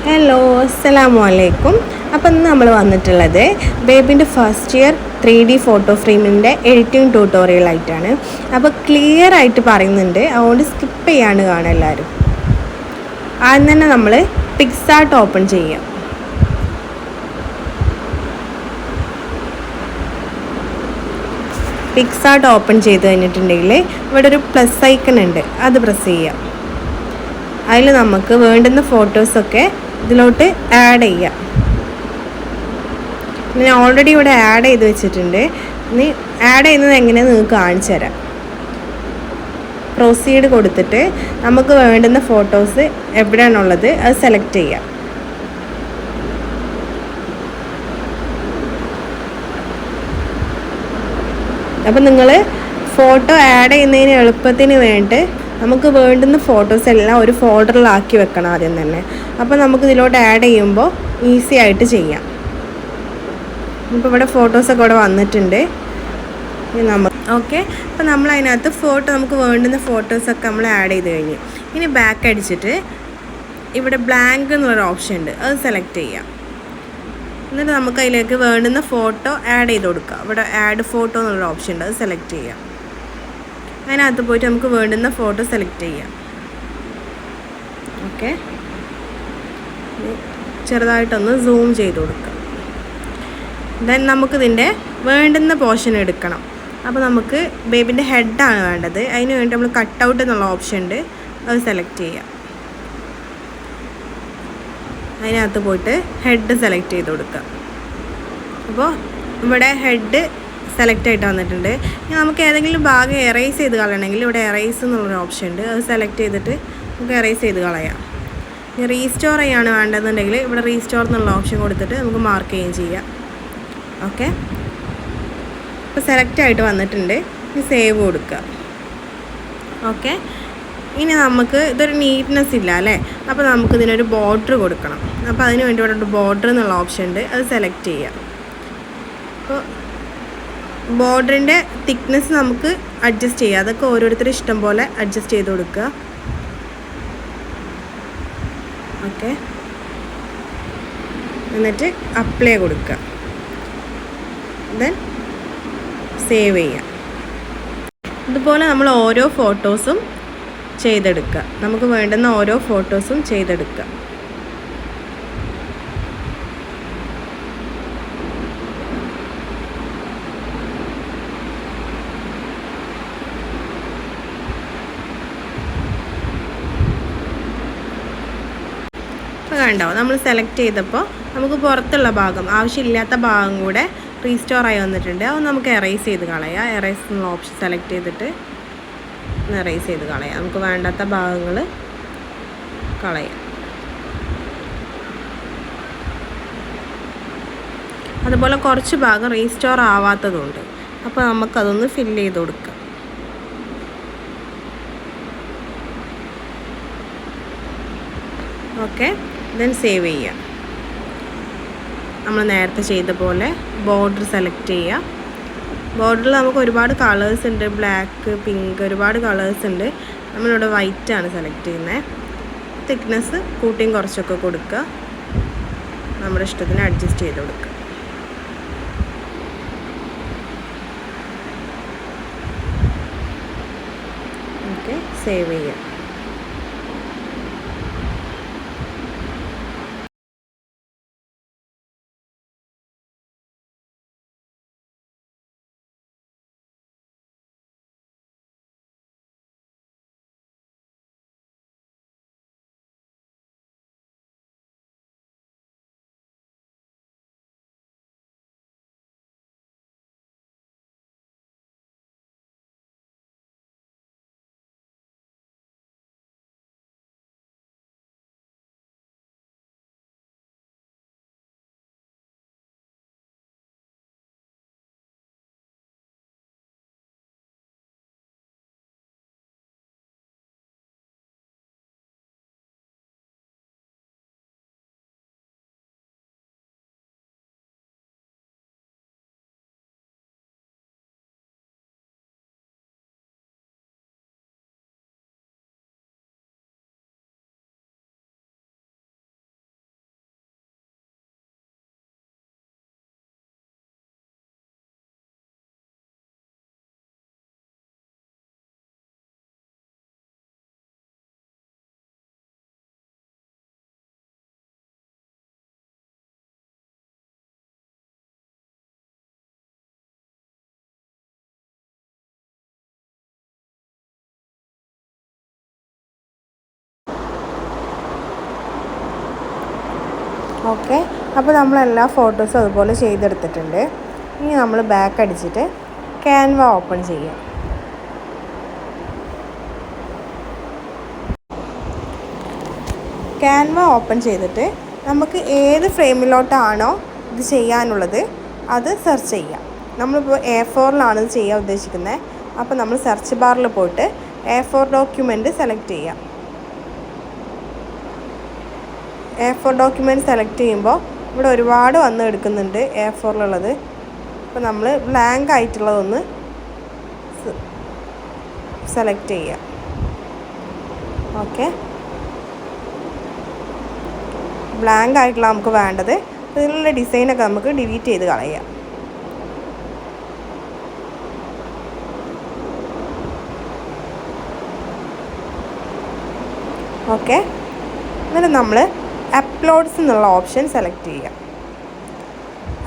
Hello, അസ്സലാമു അലൈക്കും. അപ്പം ഇന്ന് നമ്മൾ വന്നിട്ടുള്ളത് ബേബിൻ്റെ ഫസ്റ്റ് ഇയർ 3D ഫോട്ടോ ഫ്രെയിമിൻ്റെ എഡിറ്റിംഗ് ട്യൂട്ടോറിയലായിട്ടാണ്. അപ്പോൾ ക്ലിയർ ആയിട്ട് പറയുന്നുണ്ട്, അതുകൊണ്ട് സ്കിപ്പ് ചെയ്യാണ് കാണാം എല്ലാവരും. ആദ്യം തന്നെ നമ്മൾ പിക്സാർട്ട് ഓപ്പൺ ചെയ്യാം. പിക്സാർട്ട് ഓപ്പൺ ചെയ്ത് കഴിഞ്ഞിട്ടുണ്ടെങ്കിൽ ഇവിടെ ഒരു പ്ലസ് ഐക്കൺ ഉണ്ട്, അത് പ്രസ് ചെയ്യാം. അതിൽ നമുക്ക് വേണ്ടുന്ന ഫോട്ടോസൊക്കെ ഇതിലോട്ട് ആഡ് ചെയ്യാം. ഞാൻ ഓൾറെഡി ഇവിടെ ആഡ് ചെയ്ത് വെച്ചിട്ടുണ്ട്. ഇനി ആഡ് ചെയ്യുന്നത് എങ്ങനെയാണെന്ന് നിങ്ങൾക്ക് കാണിച്ചു തരാം. പ്രൊസീഡ് കൊടുത്തിട്ട് നമുക്ക് വേണ്ടുന്ന ഫോട്ടോസ് എവിടെയാണുള്ളത് അത് സെലക്ട് ചെയ്യാം. അപ്പം നിങ്ങൾ ഫോട്ടോ ആഡ് ചെയ്യുന്നതിന് എളുപ്പത്തിന് വേണ്ടി നമുക്ക് വേണ്ടുന്ന ഫോട്ടോസ് എല്ലാം ഒരു ഫോൾഡറിലാക്കി വെക്കണം ആദ്യം തന്നെ. അപ്പോൾ നമുക്ക് ഇതിലോട്ട് ആഡ് ചെയ്യുമ്പോൾ ഈസി ആയിട്ട് ചെയ്യാം. ഇപ്പോൾ ഇവിടെ ഫോട്ടോസൊക്കെ ഇവിടെ വന്നിട്ടുണ്ട്. ഓക്കെ, അപ്പോൾ നമ്മൾ അതിനകത്ത് നമുക്ക് വേണ്ടുന്ന ഫോട്ടോസൊക്കെ നമ്മൾ ആഡ് ചെയ്ത് കഴിഞ്ഞു. ഇനി ബാക്ക് അടിച്ചിട്ട് ഇവിടെ ബ്ലാങ്ക് എന്നുള്ളൊരു ഓപ്ഷൻ ഉണ്ട്, അത് സെലക്ട് ചെയ്യാം. എന്നിട്ട് നമുക്ക് അതിലേക്ക് വേണ്ടുന്ന ഫോട്ടോ ആഡ് ചെയ്ത് കൊടുക്കുക. ഇവിടെ ആഡ് ഫോട്ടോ എന്നുള്ളൊരു ഓപ്ഷൻ ഉണ്ട്, അത് സെലക്ട് ചെയ്യാം. അതിനകത്ത് പോയിട്ട് നമുക്ക് വേണ്ടുന്ന ഫോട്ടോ സെലക്ട് ചെയ്യാം. ഓക്കെ, ചെറുതായിട്ടൊന്ന് സൂം ചെയ്ത് കൊടുക്കാം. ദെൻ നമുക്കിതിൻ്റെ വേണ്ടുന്ന പോർഷൻ എടുക്കണം. അപ്പോൾ നമുക്ക് ബേബിൻ്റെ ഹെഡാണ് വേണ്ടത്. അതിന് വേണ്ടി നമ്മൾ കട്ട് ഔട്ട് എന്നുള്ള ഓപ്ഷൻ ഉണ്ട്, അത് സെലക്ട് ചെയ്യാം. അതിനകത്ത് പോയിട്ട് ഹെഡ് സെലക്ട് ചെയ്ത് കൊടുക്കുക. അപ്പോൾ ഇവിടെ ഹെഡ് സെലക്ട് ആയിട്ട് വന്നിട്ടുണ്ട്. ഇനി നമുക്ക് ഏതെങ്കിലും ഭാഗം എറേസ് ചെയ്ത് കളയണമെങ്കിൽ ഇവിടെ എറേസ് എന്നുള്ളൊരു ഓപ്ഷൻ ഉണ്ട്, അത് സെലക്ട് ചെയ്തിട്ട് നമുക്ക് എറേസ് ചെയ്ത് കളയാം. ഇനി റീസ്റ്റോർ ചെയ്യാണ് വേണ്ടതെന്നുണ്ടെങ്കിൽ ഇവിടെ റീസ്റ്റോർ എന്നുള്ള ഓപ്ഷൻ കൊടുത്തിട്ട് നമുക്ക് മാർക്ക് ചെയ്യുകയും ചെയ്യാം. ഓക്കെ, ഇപ്പോൾ സെലക്ട് ആയിട്ട് വന്നിട്ടുണ്ട്. ഇനി സേവ് കൊടുക്കുക. ഓക്കെ, ഇനി നമുക്ക് ഇതൊരു നീറ്റ്നെസ് ഇല്ല അല്ലേ, അപ്പോൾ നമുക്കിതിനൊരു ബോർഡർ കൊടുക്കണം. അപ്പോൾ അതിന് വേണ്ടി ഇവിടെ ഒരു ബോർഡർ എന്നുള്ള ഓപ്ഷൻ ഉണ്ട്, അത് സെലക്ട് ചെയ്യാം. അപ്പോൾ ബോർഡറിൻ്റെ തിക്നെസ് നമുക്ക് അഡ്ജസ്റ്റ് ചെയ്യാം. അതൊക്കെ ഓരോരുത്തരും ഇഷ്ടം പോലെ അഡ്ജസ്റ്റ് ചെയ്ത് കൊടുക്കുക. ഓക്കെ, എന്നിട്ട് അപ്ലൈ കൊടുക്കുക. ദെൻ സേവ് ചെയ്യാം. ഇതുപോലെ നമ്മൾ ഓരോ ഫോട്ടോസും ചെയ്തെടുക്കുക. നമുക്ക് വേണ്ടുന്ന ഓരോ ഫോട്ടോസും ചെയ്തെടുക്കുക. അപ്പോൾ കണ്ടോ, നമ്മൾ സെലക്ട് ചെയ്തപ്പോൾ നമുക്ക് പുറത്തുള്ള ഭാഗം, ആവശ്യമില്ലാത്ത ഭാഗം കൂടെ റീസ്റ്റോർ ആയി വന്നിട്ടുണ്ട്. അത് നമുക്ക് എറേസ് ചെയ്ത് കളയാം. എറേസ് എന്നുള്ള ഓപ്ഷൻ സെലക്ട് ചെയ്തിട്ട് എറേസ് ചെയ്ത് കളയാം. നമുക്ക് വേണ്ടാത്ത ഭാഗങ്ങൾ കളയാം. അതുപോലെ കുറച്ച് ഭാഗം റീസ്റ്റോർ ആവാത്തതുണ്ട്, അപ്പോൾ നമുക്കതൊന്ന് ഫില്ല് ചെയ്ത് കൊടുക്കാം. ഓക്കെ, ദെൻ സേവ് ചെയ്യാം. നമ്മൾ നേരത്തെ ചെയ്ത പോലെ ബോർഡർ സെലക്ട് ചെയ്യുക. ബോർഡറിൽ നമുക്ക് ഒരുപാട് കളേഴ്സ് ഉണ്ട്, ബ്ലാക്ക്, പിങ്ക്, ഒരുപാട് കളേഴ്സ് ഉണ്ട്. നമ്മളിവിടെ വൈറ്റാണ് സെലക്ട് ചെയ്യുന്നത്. തിക്നെസ് കൂട്ടിയും കുറച്ചൊക്കെ കൊടുക്കുക. നമ്മുടെ ഇഷ്ടത്തിന് അഡ്ജസ്റ്റ് ചെയ്ത് കൊടുക്കുക. ഓക്കെ, സേവ് ചെയ്യാം. ഓക്കെ, അപ്പോൾ നമ്മളെല്ലാ ഫോട്ടോസും അതുപോലെ ചെയ്തെടുത്തിട്ടുണ്ട്. ഇനി നമ്മൾ ബാക്ക് അടിച്ചിട്ട് ക്യാൻവ ഓപ്പൺ ചെയ്യാം. ക്യാൻവ ഓപ്പൺ ചെയ്തിട്ട് നമുക്ക് ഏത് ഫ്രെയിമിലോട്ടാണോ ഇത് ചെയ്യാനുള്ളത് അത് സെർച്ച് ചെയ്യാം. നമ്മളിപ്പോൾ A4 ഇത് ചെയ്യാൻ ഉദ്ദേശിക്കുന്നത്. അപ്പോൾ നമ്മൾ സെർച്ച് ബാറിൽ പോയിട്ട് A4 ഡോക്യുമെൻറ്റ് സെലക്ട് ചെയ്യാം. A4 ഡോക്യുമെൻറ്റ് സെലക്ട് ചെയ്യുമ്പോൾ ഇവിടെ ഒരുപാട് വന്ന് എടുക്കുന്നുണ്ട് A4 അപ്പോൾ നമ്മൾ ബ്ലാങ്ക് ആയിട്ടുള്ളതൊന്ന് സെലക്ട് ചെയ്യാം. ഓക്കെ, ബ്ലാങ്ക് ആയിട്ടുള്ള നമുക്ക് വേണ്ടത്. ഇതിലുള്ള ഡിസൈനൊക്കെ നമുക്ക് ഡിലീറ്റ് ചെയ്ത് കളയാം. ഓക്കെ, എന്നിട്ട് നമ്മൾ അപ്ലോഡ്സ് എന്നുള്ള ഓപ്ഷൻ സെലക്ട് ചെയ്യാം.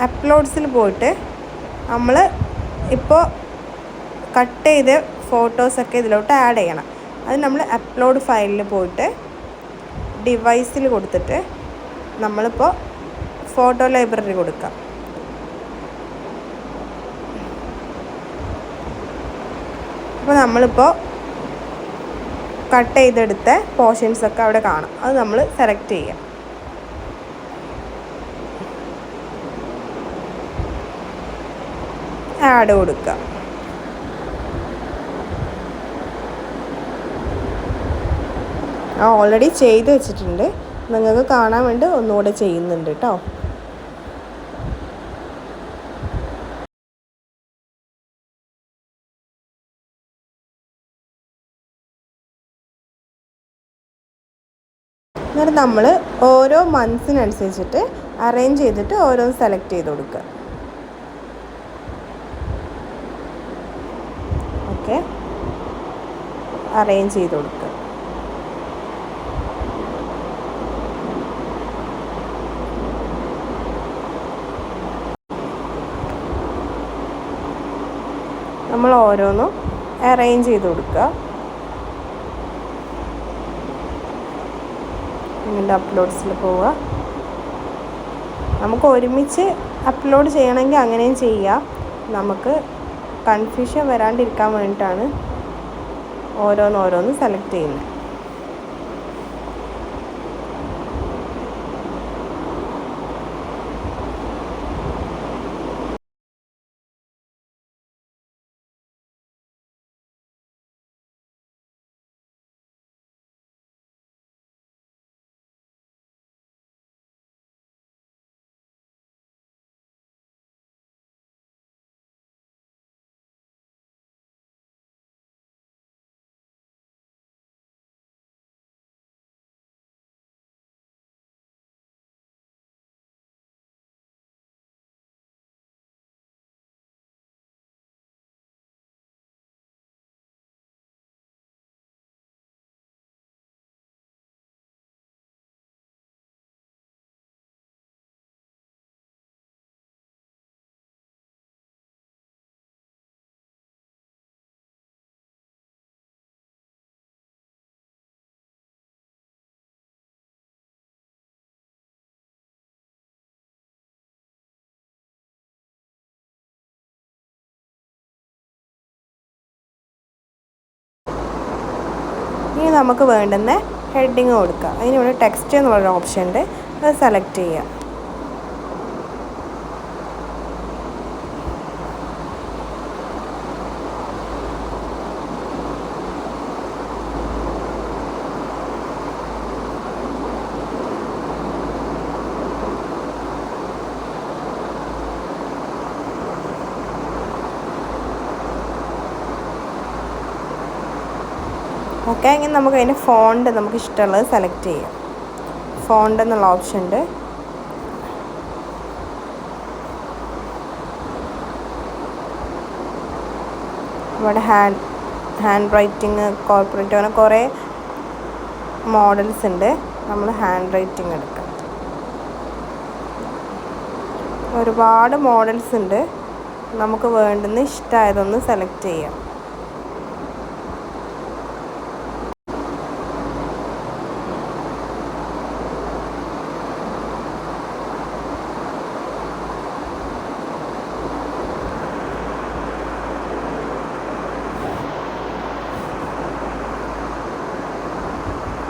അപ്ലോഡ്സിൽ പോയിട്ട് നമ്മൾ ഇപ്പോൾ കട്ട് ചെയ്ത ഫോട്ടോസൊക്കെ ഇതിലോട്ട് ആഡ് ചെയ്യണം. അത് നമ്മൾ അപ്ലോഡ് ഫയലിൽ പോയിട്ട് ഡിവൈസിൽ കൊടുത്തിട്ട് നമ്മളിപ്പോൾ ഫോട്ടോ ലൈബ്രറി കൊടുക്കാം. അപ്പോൾ നമ്മളിപ്പോൾ കട്ട് ചെയ്തെടുത്ത പോർഷൻസൊക്കെ അവിടെ കാണാം. അത് നമ്മൾ സെലക്ട് ചെയ്യാം. ആഡ് കൊടുക്കുക. ഓൾറെഡി ചെയ്ത് വെച്ചിട്ടുണ്ട്. നിങ്ങൾക്ക് കാണാൻ വേണ്ടി ഒന്നുകൂടെ ചെയ്യുന്നുണ്ട് കേട്ടോ. എന്നിട്ട് നമ്മൾ ഓരോ മന്ത്സിനനുസരിച്ചിട്ട് അറേഞ്ച് ചെയ്തിട്ട് ഓരോന്ന് സെലക്ട് ചെയ്ത് കൊടുക്കുക. ഓക്കെ, അറേഞ്ച് ചെയ്ത് കൊടുക്കുക. നമ്മൾ ഓരോന്നും അറേഞ്ച് ചെയ്ത് കൊടുക്കുക. എന്നിട്ട് അപ്ലോഡ്സിൽ പോവുക. നമുക്ക് ഒരുമിച്ച് അപ്ലോഡ് ചെയ്യണമെങ്കിൽ അങ്ങനെയും ചെയ്യാം. നമുക്ക് കൺഫ്യൂഷൻ വരാണ്ടിരിക്കാൻ വേണ്ടിയിട്ടാണ് ഓരോന്ന് സെലക്ട് ചെയ്യുന്നത്. ഇനി നമുക്ക് വേണ്ടുന്ന ഹെഡിങ് കൊടുക്കുക. അതിനിവിടെ ടെക്സ്റ്റ് എന്നുള്ളൊരു ഓപ്ഷൻ ഉണ്ട്. അത് സെലക്ട് ചെയ്യുക. ഓക്കെ, ഇങ്ങനെ നമുക്ക് അതിൻ്റെ ഫോണ്ട് നമുക്ക് ഇഷ്ടമുള്ളത് സെലക്ട് ചെയ്യാം. ഫോണ്ട് എന്നുള്ള ഓപ്ഷൻ ഉണ്ട്. ഇവിടെ ഹാൻഡ് റൈറ്റിംഗ്, കോർപ്പറേറ്റ്, അങ്ങനെ കുറേ മോഡൽസ് ഉണ്ട്. നമ്മൾ ഹാൻഡ് റൈറ്റിംഗ് എടുക്കാം. ഒരുപാട് മോഡൽസ് ഉണ്ട്. നമുക്ക് വേണ്ടുന്ന ഇഷ്ടമായതൊന്ന് സെലക്ട് ചെയ്യാം.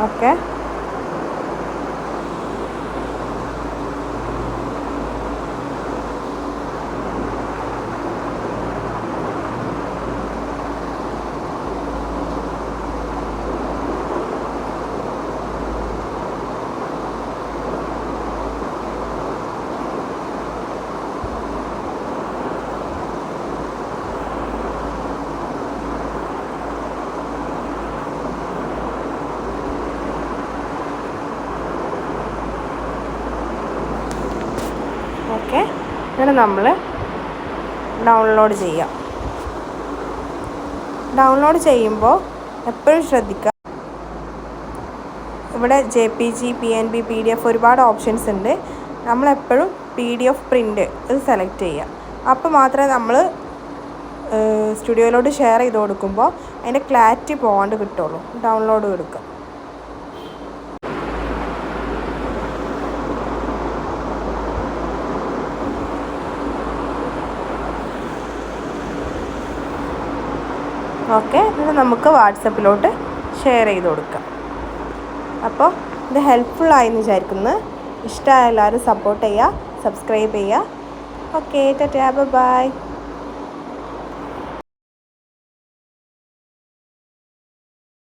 ഓക്കെ. ഓക്കെ, ഇങ്ങനെ നമ്മൾ ഡൗൺലോഡ് ചെയ്യാം. ഡൗൺലോഡ് ചെയ്യുമ്പോൾ എപ്പോഴും ശ്രദ്ധിക്കുക, ഇവിടെ JPG, PNB, PDF ഒരുപാട് ഓപ്ഷൻസ് ഉണ്ട്. നമ്മളെപ്പോഴും PDF പ്രിൻ്റ് ഇത് സെലക്ട് ചെയ്യുക. അപ്പോൾ മാത്രമേ നമ്മൾ സ്റ്റുഡിയോയിലോട്ട് ഷെയർ ചെയ്ത് കൊടുക്കുമ്പോൾ അതിൻ്റെ ക്ലാരിറ്റി പോകാണ്ട് കിട്ടുള്ളൂ. ഡൗൺലോഡ് കൊടുക്കുക. ഓക്കെ, ഇത് നമുക്ക് വാട്സപ്പിലോട്ട് ഷെയർ ചെയ്ത് കൊടുക്കാം. അപ്പോൾ ഇത് ഹെൽപ്ഫുള്ളായെന്ന് വിചാരിക്കുന്നു. ഇഷ്ടമായ എല്ലാവരും സപ്പോർട്ട് ചെയ്യുക, സബ്സ്ക്രൈബ് ചെയ്യുക. Okay, tata, by.